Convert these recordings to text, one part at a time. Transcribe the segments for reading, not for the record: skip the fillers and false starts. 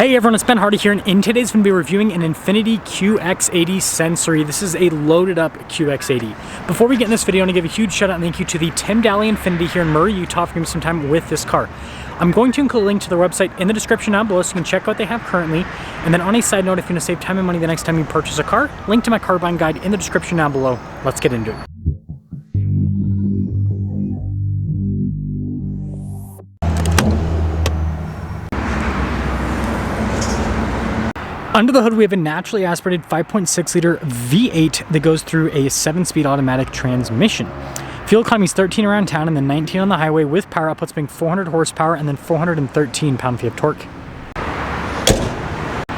Hey everyone, it's Ben Hardy here, and in today's going to be reviewing an Infiniti QX80 Sensory. This is a loaded up QX80. Before we get in this video, I want to give a huge shout out and thank you to the Tim Daly Infiniti here in Murray, Utah for giving me some time with this car. I'm going to include a link to the website in the description down below so you can check out what they have currently. And then on a side note, if you want to save time and money the next time you purchase a car, link to my car buying guide in the description down below. Let's get into it. Under the hood, we have a naturally aspirated 5.6 liter V8 that goes through a 7-speed automatic transmission. Fuel economy is 13 around town and then 19 on the highway, with power outputs being 400 horsepower and then 413 pound-feet of torque.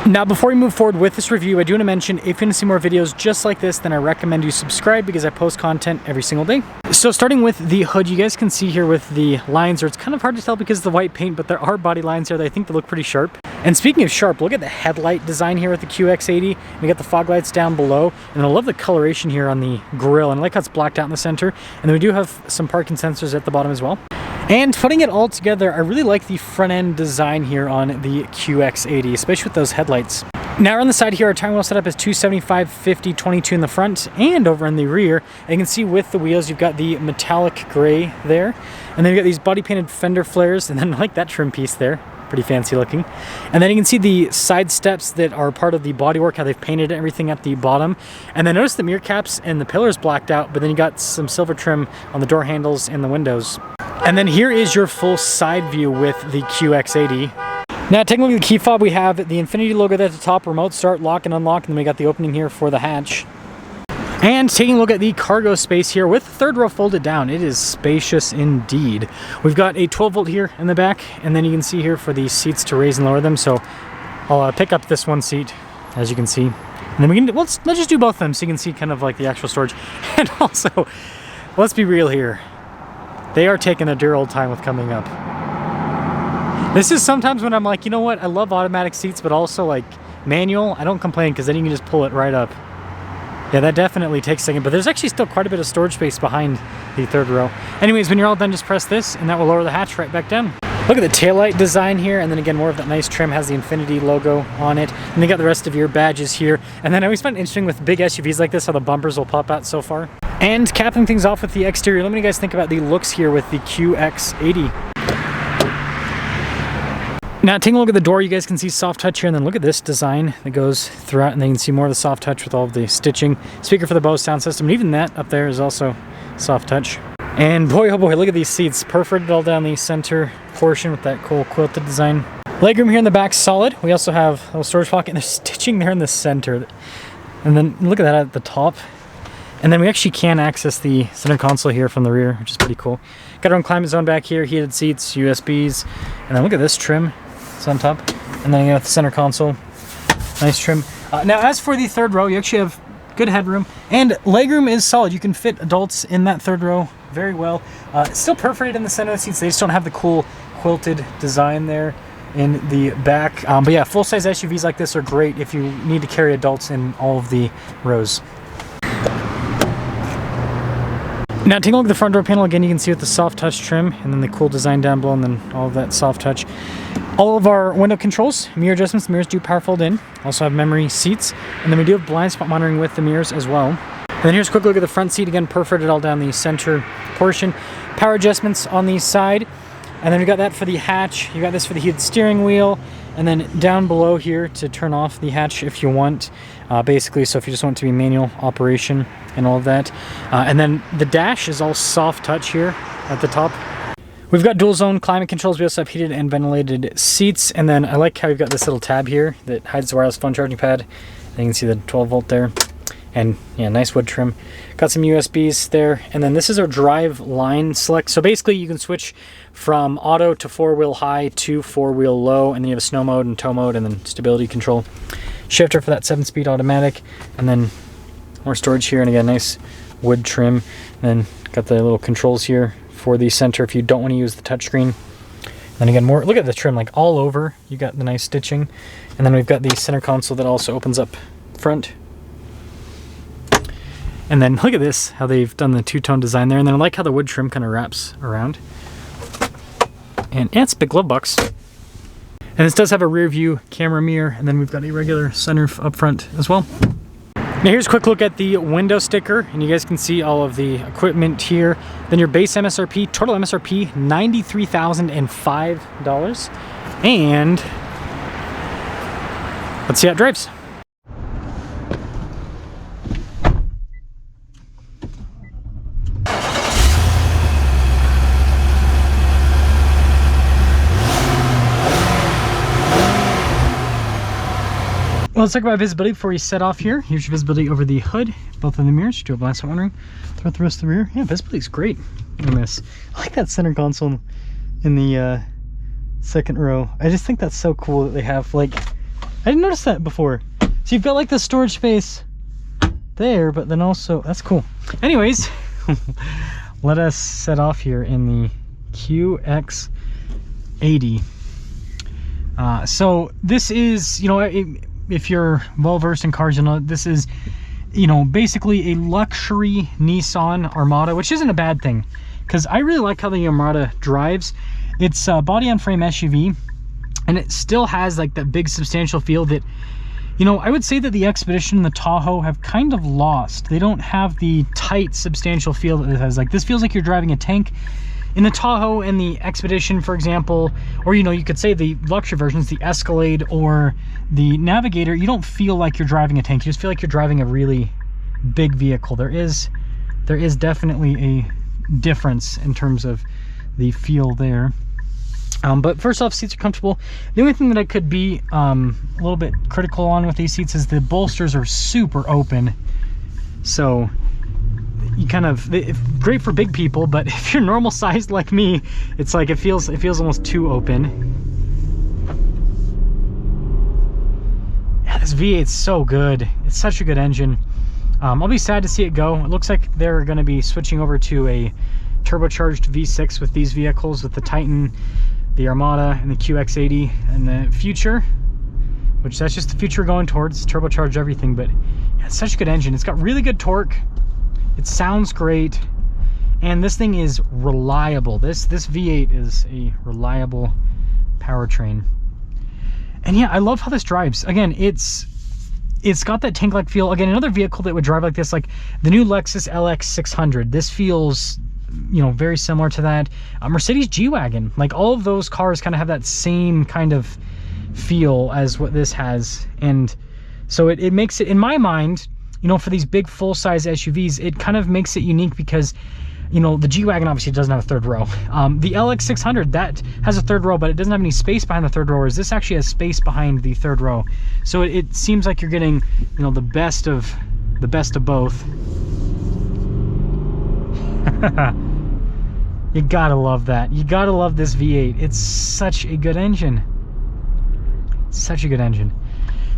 Now, before we move forward with this review, I do want to mention, if you want to see more videos just like this, then I recommend you subscribe because I post content every single day. So starting with the hood, you guys can see here with the lines, or it's kind of hard to tell because of the white paint, but there are body lines here that I think they look pretty sarp. And speaking of sharp, look at the headlight design here with the QX80. We got the fog lights down below, and I love the coloration here on the grille, and I like how it's blacked out in the center. And then we do have some parking sensors at the bottom as well. And putting it all together, I really like the front end design here on the QX80, especially with those headlights. Now around the side here, our tire wheel setup is 275, 50, 22 in the front and over in the rear. And you can see with the wheels, you've got the metallic gray there. And then you've got these body painted fender flares, and then I like that trim piece there. Pretty fancy looking. And then you can see the side steps that are part of the bodywork, how they've painted everything at the bottom. And then notice the mirror caps and the pillars blacked out, but then you got some silver trim on the door handles and the windows. And then here is your full side view with the QX80. Now taking a look at the key fob, we have the Infiniti logo there at the top, remote start, lock and unlock, and then we got the opening here for the hatch. And taking a look at the cargo space here with the third row folded down, it is spacious indeed. We've got a 12 volt here in the back, and then you can see here for the seats to raise and lower them. So I'll pick up this one seat, as you can see. And then we can, let's just do both of them so you can see kind of like the actual storage. And also, let's be real here. They are taking a dear old time with coming up. This is sometimes when I'm like, you know what? I love automatic seats, but also like manual. I don't complain because then you can just pull it right up. Yeah, that definitely takes a second, but there's actually still quite a bit of storage space behind the third row. Anyways, when you're all done, just press this and that will lower the hatch right back down. Look at the taillight design here, and then again, more of that nice trim, has the Infiniti logo on it. And they got the rest of your badges here. And then I always find it interesting with big SUVs like this, how the bumpers will pop out so far. And capping things off with the exterior, let me know what you guys think about the looks here with the QX80. Now taking a look at the door, you guys can see soft touch here, and then look at this design that goes throughout, and then you can see more of the soft touch with all of the stitching. Speaker for the Bose sound system, and even that up there is also soft touch. And boy, oh boy, look at these seats, perforated all down the center portion with that cool quilted design. Legroom here in the back, solid. We also have a little storage pocket, and there's stitching there in the center. And then look at that at the top. And then we actually can access the center console here from the rear, which is pretty cool. Got our own climate zone back here, heated seats, USBs, and then look at this trim. It's on top. And then you got the center console, nice trim. Now as for the third row, you actually have good headroom, and legroom is solid. You can fit adults in that third row very well. It's still perforated in the center of the seats. They just don't have the cool quilted design there in the back. But yeah, full-size SUVs like this are great if you need to carry adults in all of the rows. Now taking a look at the front door panel, again you can see with the soft touch trim and then the cool design down below, and then all of that soft touch. All of our window controls, mirror adjustments, the mirrors do power fold in. Also have memory seats, and then we do have blind spot monitoring with the mirrors as well. And then here's a quick look at the front seat, again perforated all down the center portion. Power adjustments on the side, and then we got that for the hatch. You got this for the heated steering wheel, and then down below here to turn off the hatch if you want. Basically, so if you just want it to be manual operation and all of that. And then the dash is all soft touch here at the top. We've got dual zone climate controls. We also have heated and ventilated seats. And then I like how we've got this little tab here that hides the wireless phone charging pad. And you can see the 12 volt there. And yeah, nice wood trim. Got some USBs there. And then this is our drive line select. So basically you can switch from auto to 4-wheel high to 4-wheel low. And then you have a snow mode and tow mode and then stability control. Shifter for that 7-speed automatic. And then more storage here. And again, nice wood trim. And then got the little controls here for the center if you don't want to use the touchscreen. Then again, more, look at the trim, like all over. You got the nice stitching. And then we've got the center console that also opens up front. And then look at this, how they've done the two-tone design there. And then I like how the wood trim kind of wraps around. And yeah, it's a big glove box. And this does have a rear view camera mirror, and then we've got a regular sunroof up front as well. Now here's a quick look at the window sticker, and you guys can see all of the equipment here. Then your base MSRP, total MSRP, $93,005. And let's see how it drives. Well, let's talk about visibility before we set off here. Here's your visibility over the hood, both of the mirrors. Do a blast wondering throughout the rest of the rear. Yeah, visibility is great on this. I like that center console in the second row. I just think that's so cool that they have, like, I didn't notice that before. So you've got like the storage space there, but then also, that's cool. Anyways, let us set off here in the QX80. So this is, you know, if you're well versed in cars, you know this is, you know, basically a luxury Nissan Armada, which isn't a bad thing, because I really like how the Armada drives. It's a body on frame SUV, and it still has like that big substantial feel that, you know, I would say that the Expedition and the Tahoe have kind of lost. They don't have the tight substantial feel that it has. Like, this feels like you're driving a tank. In the Tahoe and the Expedition, for example, or, you know, you could say the luxury versions, the Escalade or the Navigator, you don't feel like you're driving a tank. You just feel like you're driving a really big vehicle. There is definitely a difference in terms of the feel there. But first off, seats are comfortable. The only thing that I could be a little bit critical on with these seats is the bolsters are super open. So you kind of, great for big people, but if you're normal sized like me, it's like it feels almost too open. Yeah, this V8's so good. It's such a good engine. I'll be sad to see it go. It looks like they're going to be switching over to a turbocharged V6 with these vehicles, with the Titan, the Armada, and the QX80 in the future, which that's just the future going towards, turbocharge everything. But yeah, it's such a good engine. It's got really good torque. It sounds great, and this thing is reliable. This V8 is a reliable powertrain. And yeah, I love how this drives. Again, it's got that tank-like feel. Again, another vehicle that would drive like this, like the new Lexus LX 600. This feels, you know, very similar to that. Mercedes G-Wagon, like all of those cars kind of have that same kind of feel as what this has. And so it makes it, in my mind, you know, for these big full-size SUVs, it kind of makes it unique because, you know, the G-Wagon obviously doesn't have a third row. The LX 600, that has a third row, but it doesn't have any space behind the third row, whereas this actually has space behind the third row. So it seems like you're getting, you know, the best of both. You gotta love that. You gotta love this V8. It's such a good engine. Such a good engine.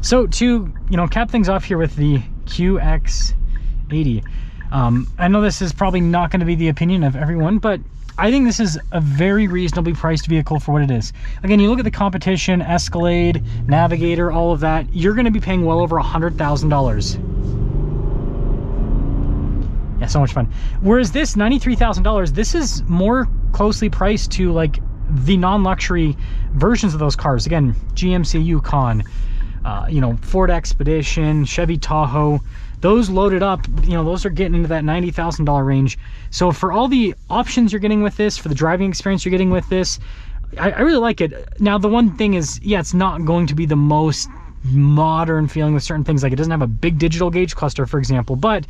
So to, you know, cap things off here with the QX80, I know this is probably not going to be the opinion of everyone, but I think this is a very reasonably priced vehicle for what it is. Again, you look at the competition, Escalade, Navigator, all of that, you're going to be paying well over $100,000. Yeah, so much fun. Whereas this $93,000, this is more closely priced to like the non-luxury versions of those cars. Again, GMC Yukon, you know, Ford Expedition, Chevy Tahoe, those loaded up, you know, those are getting into that $90,000 range. So for all the options you're getting with this, for the driving experience you're getting with this, I really like it. Now, the one thing is, yeah, it's not going to be the most modern feeling with certain things. Like, it doesn't have a big digital gauge cluster, for example, but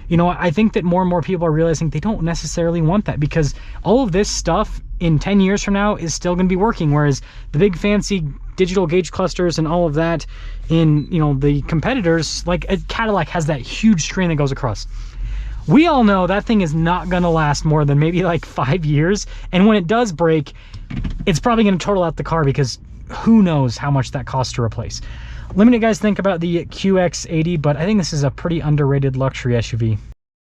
you know, I think that more and more people are realizing they don't necessarily want that, because all of this stuff in 10 years from now is still going to be working, whereas the big fancy digital gauge clusters and all of that in, you know, the competitors, like a Cadillac has that huge screen that goes across. We all know that thing is not going to last more than maybe like 5 years, and when it does break, it's probably going to total out the car, because who knows how much that costs to replace. Let me know what you guys think about the QX80, but I think this is a pretty underrated luxury SUV.